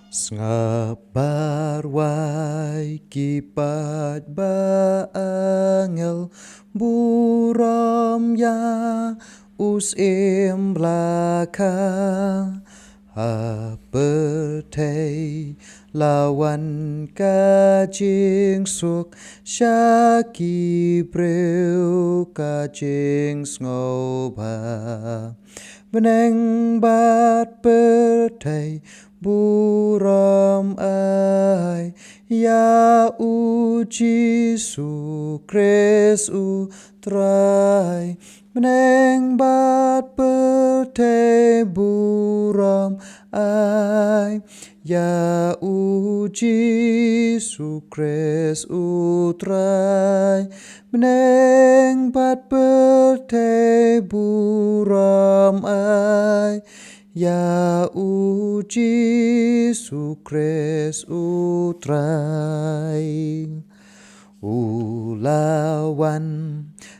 Sengabar wai kipat bangel buram ya usim belakang Apetei lawan kajing suk syaki breu kajing sngoba Beneng bat petai buram ai ya uji su kres utrai Beneng bat petai buram ai ya uji su kres utrai Beneng bat petai buram ai ya uji su kres utrai Ulawan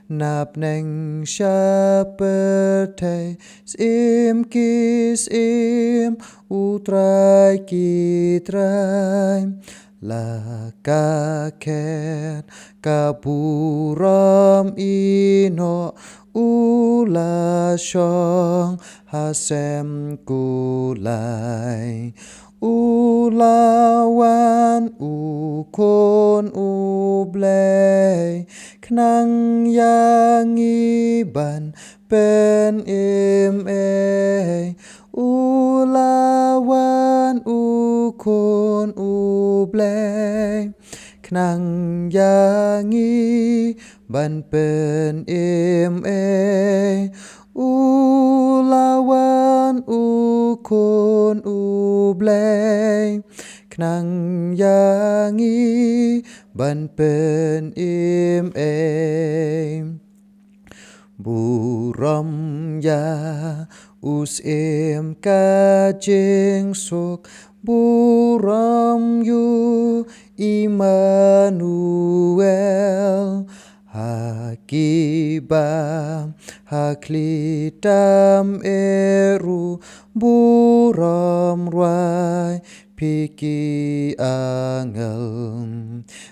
nap neng syapetei sim kis im utrai kitrai Lakaket kapuram ino ula syong hasem kulai Ulawan ukon ublei Knang yang iban pen Ulawan ukon ublei Knang yang iban pen Ulawan ukon ublei Knang yang iban pen Buram ya usim kajing suk Buram yu Immanuel Hakiba haklitam eru buram ruai piki angel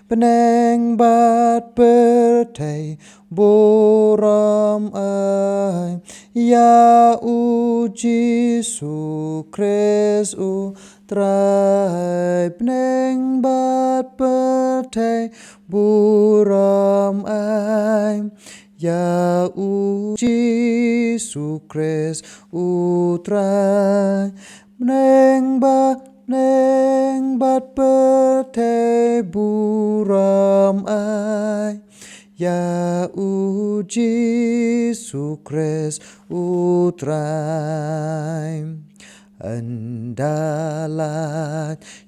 Beneng bat petai buram ai ya uji su kres utrai Beneng bat petai buram ai ya uji su kres utrai Beneng bat petai buram ai ya uji su kres utrai Andalat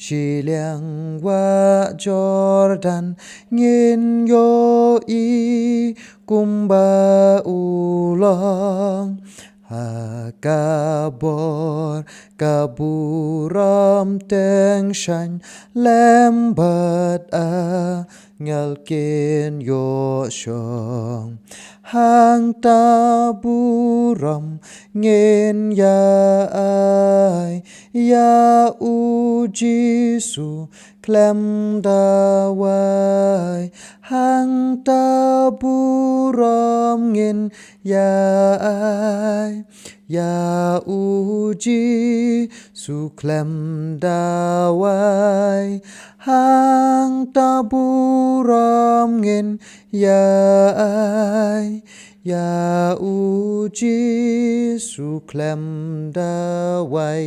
siliang wa Jordan ngin yo i kumba ulong Hakabor kaburam teng shan lembat ngalkin yo syong Hang taburam ngin ya ai ya uji su klem dawai Hang taburam ngin ya ai ya uji su klem dawai Hang taburam ngin ya ai ya uji su klem dawai